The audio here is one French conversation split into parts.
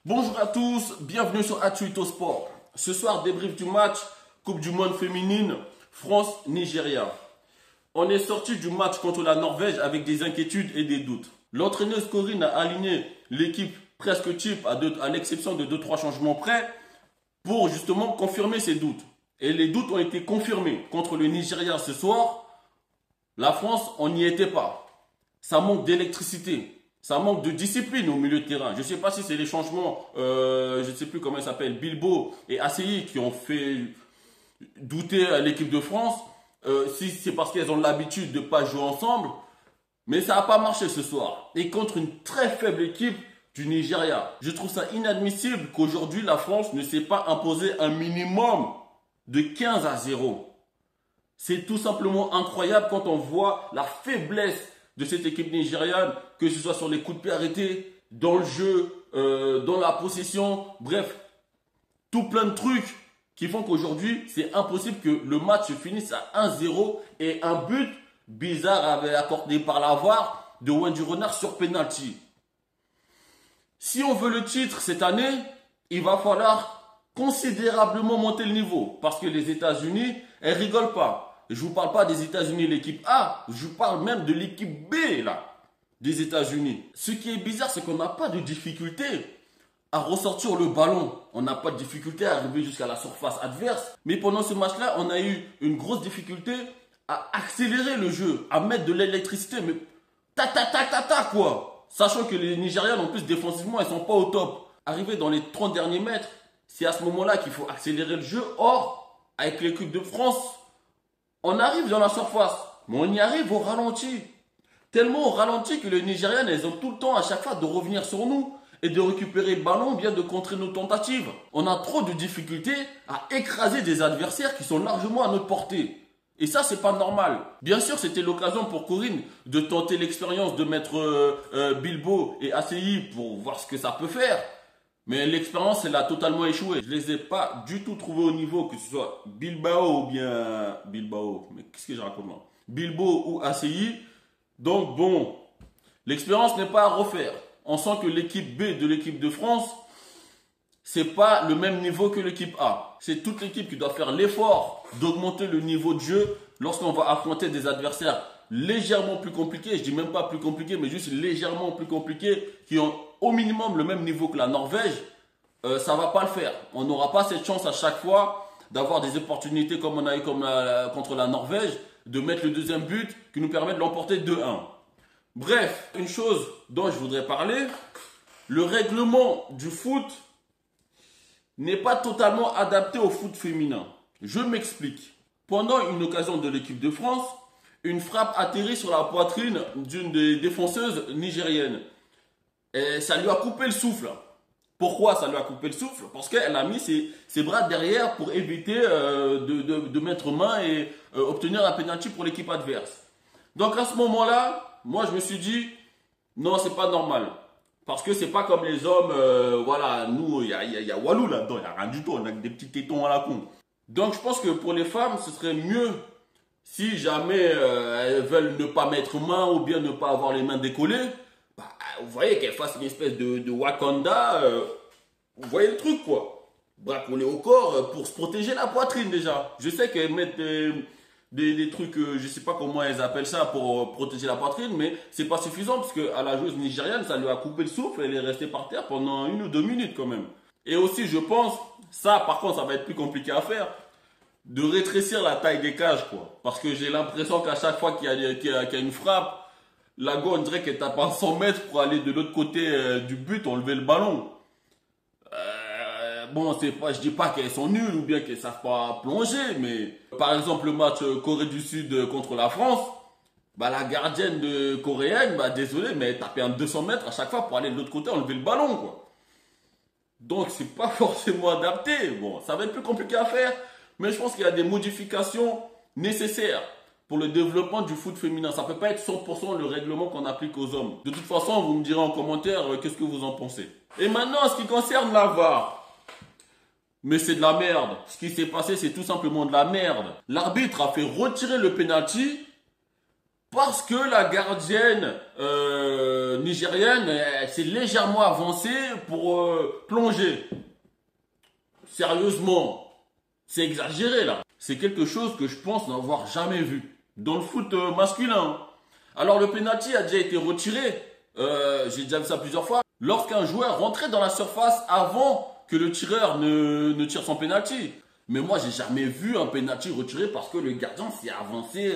Bonjour à tous, bienvenue sur Atuito Sport. Ce soir, débrief du match Coupe du Monde féminine France-Nigeria. On est sorti du match contre la Norvège avec des inquiétudes et des doutes. L'entraîneuse Corinne a aligné l'équipe presque type à l'exception de 2-3 changements près pour justement confirmer ses doutes. Et les doutes ont été confirmés. Contre le Nigeria ce soir, la France, on n'y était pas. Ça manque d'électricité. Ça manque de discipline au milieu de terrain. Je ne sais pas si c'est les changements, je ne sais plus comment ils s'appellent, Bilbo et ACI qui ont fait douter à l'équipe de France. Si c'est parce qu'elles ont l'habitude de ne pas jouer ensemble. Mais ça n'a pas marché ce soir. Et contre une très faible équipe du Nigeria. Je trouve ça inadmissible qu'aujourd'hui la France ne s'est pas imposé un minimum de 15-0. C'est tout simplement incroyable quand on voit la faiblesse de cette équipe nigériane, que ce soit sur les coups de pied arrêtés, dans le jeu, dans la possession, bref, tout plein de trucs qui font qu'aujourd'hui, c'est impossible que le match se finisse à 1-0 et un but bizarre avait accordé par la VAR de Wendy Renard sur penalty. Si on veut le titre cette année, il va falloir considérablement monter le niveau parce que les États-Unis, elles rigolent pas. Je vous parle pas des États-Unis, l'équipe A, je vous parle même de l'équipe B, là, des États-Unis. Ce qui est bizarre, c'est qu'on n'a pas de difficulté à ressortir le ballon. On n'a pas de difficulté à arriver jusqu'à la surface adverse. Mais pendant ce match-là, on a eu une grosse difficulté à accélérer le jeu, à mettre de l'électricité, mais ta quoi. Sachant que les Nigérians, en plus, défensivement, elles sont pas au top. Arriver dans les 30 derniers mètres, c'est à ce moment-là qu'il faut accélérer le jeu. Or, avec l'équipe de France, on arrive dans la surface, mais on y arrive au ralenti. Tellement au ralenti que les Nigérianes, elles ont tout le temps à chaque fois de revenir sur nous et de récupérer le ballon, bien de contrer nos tentatives. On a trop de difficultés à écraser des adversaires qui sont largement à notre portée. Et ça, c'est pas normal. Bien sûr, c'était l'occasion pour Corinne de tenter l'expérience de mettre Bilbo et ACI pour voir ce que ça peut faire. Mais l'expérience, elle a totalement échoué. Je les ai pas du tout trouvés au niveau, que ce soit Bilbao ou bien Bilbao. Mais qu'est-ce que je raconte là? Bilbo ou ACI. Donc bon, l'expérience n'est pas à refaire. On sent que l'équipe B de l'équipe de France, c'est pas le même niveau que l'équipe A. C'est toute l'équipe qui doit faire l'effort d'augmenter le niveau de jeu lorsqu'on va affronter des adversaires légèrement plus compliqués. Je dis même pas plus compliqués, mais juste légèrement plus compliqués, qui ont au minimum le même niveau que la Norvège. Ça va pas le faire. On n'aura pas cette chance à chaque fois d'avoir des opportunités comme on a eu contre la Norvège, de mettre le deuxième but qui nous permet de l'emporter 2-1. Bref, une chose dont je voudrais parler, le règlement du foot n'est pas totalement adapté au foot féminin. Je m'explique. Pendant une occasion de l'équipe de France, une frappe atterrit sur la poitrine d'une des défenseuses nigériennes. Et ça lui a coupé le souffle. Pourquoi ça lui a coupé le souffle? Parce qu'elle a mis ses bras derrière pour éviter de mettre main et obtenir un penalty pour l'équipe adverse. Donc à ce moment-là, moi je me suis dit, non, c'est pas normal. Parce que c'est pas comme les hommes, voilà, nous, il y a Walou là-dedans, il n'y a rien du tout, on a des petits tétons à la con. Donc je pense que pour les femmes, ce serait mieux si jamais elles veulent ne pas mettre main ou bien ne pas avoir les mains décollées. Bah, vous voyez qu'elles fassent une espèce de Wakanda, vous voyez le truc quoi. Bras collés au corps pour se protéger la poitrine déjà. Je sais qu'elles mettent des trucs, je sais pas comment elles appellent ça pour protéger la poitrine, mais c'est pas suffisant parce que à la joueuse nigériane, ça lui a coupé le souffle et elle est restée par terre pendant 1 ou 2 minutes quand même. Et aussi, je pense, ça par contre, ça va être plus compliqué à faire, de rétrécir la taille des cages quoi. Parce que j'ai l'impression qu'à chaque fois qu'il y a une frappe, la go, on dirait qu'elle tape à 100 mètres pour aller de l'autre côté du but, enlever le ballon. Bon, c'est pas, je dis pas qu'elles sont nulles ou bien qu'elles savent pas plonger, mais par exemple le match Corée du Sud contre la France, bah la gardienne coréenne, bah désolé, mais elle tapait un 200 mètres à chaque fois pour aller de l'autre côté enlever le ballon quoi. Donc c'est pas forcément adapté. Bon, ça va être plus compliqué à faire, mais je pense qu'il y a des modifications nécessaires pour le développement du foot féminin. Ça peut pas être 100% le règlement qu'on applique aux hommes. De toute façon, vous me direz en commentaire qu'est-ce que vous en pensez. Et maintenant, en ce qui concerne la VAR. Mais c'est de la merde. Ce qui s'est passé, c'est tout simplement de la merde. L'arbitre a fait retirer le penalty Parce que la gardienne nigérienne s'est légèrement avancée pour plonger. Sérieusement, c'est exagéré là. C'est quelque chose que je pense n'avoir jamais vu dans le foot masculin. Alors le penalty a déjà été retiré, j'ai déjà vu ça plusieurs fois, lorsqu'un joueur rentrait dans la surface avant que le tireur ne tire son penalty. Mais moi, j'ai jamais vu un penalty retiré parce que le gardien s'est avancé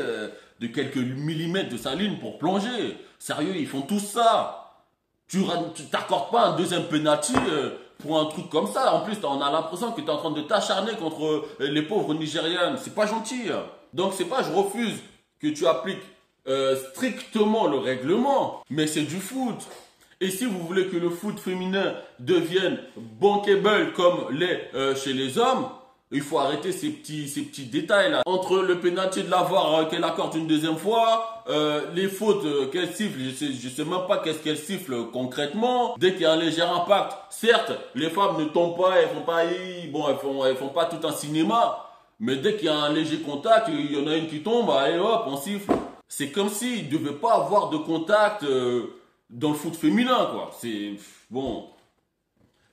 de quelques millimètres de sa ligne pour plonger. Sérieux, ils font tout ça. Tu t'accordes pas un deuxième penalty pour un truc comme ça. En plus, on a l'impression que tu es en train de t'acharner contre les pauvres Nigériennes. C'est pas gentil. Donc, c'est pas je refuse que tu appliques strictement le règlement, mais c'est du foot. Et si vous voulez que le foot féminin devienne bankable comme l'est chez les hommes, il faut arrêter ces petits détails là. Entre le pénalty de la VAR qu'elle accorde une deuxième fois, les fautes qu'elle siffle, je sais même pas qu'est-ce qu'elle siffle concrètement. Dès qu'il y a un léger impact, certes, les femmes ne tombent pas, elles font pas tout un cinéma. Mais dès qu'il y a un léger contact, il y en a une qui tombe, allez hop, on siffle. C'est comme s'il ne devait pas avoir de contact dans le foot féminin, quoi. C'est bon.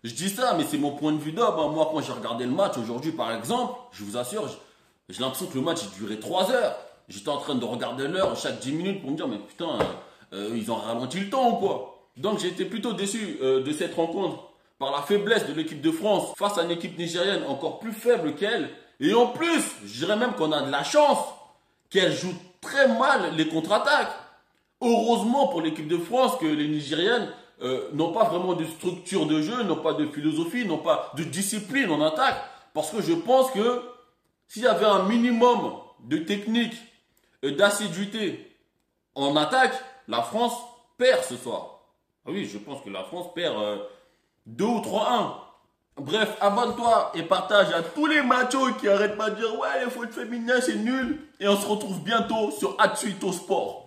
Je dis ça, mais c'est mon point de vue d'homme. Hein. Moi, quand j'ai regardé le match aujourd'hui, par exemple, je vous assure, j'ai l'impression que le match il durait 3 heures. J'étais en train de regarder l'heure chaque 10 minutes pour me dire, mais putain, ils ont ralenti le temps ou quoi. Donc j'ai été plutôt déçu de cette rencontre par la faiblesse de l'équipe de France face à une équipe nigérienne encore plus faible qu'elle. Et en plus, je dirais même qu'on a de la chance qu'elle joue très mal les contre-attaques. Heureusement pour l'équipe de France que les Nigériennes n'ont pas vraiment de structure de jeu, n'ont pas de philosophie, n'ont pas de discipline en attaque. Parce que je pense que s'il y avait un minimum de technique et d'assiduité en attaque, la France perd ce soir. Ah oui, je pense que la France perd 2 ou 3-1. Bref, abonne-toi et partage à tous les machos qui arrêtent pas de dire ouais, les foot féminin c'est nul. Et on se retrouve bientôt sur Atsuito Sport.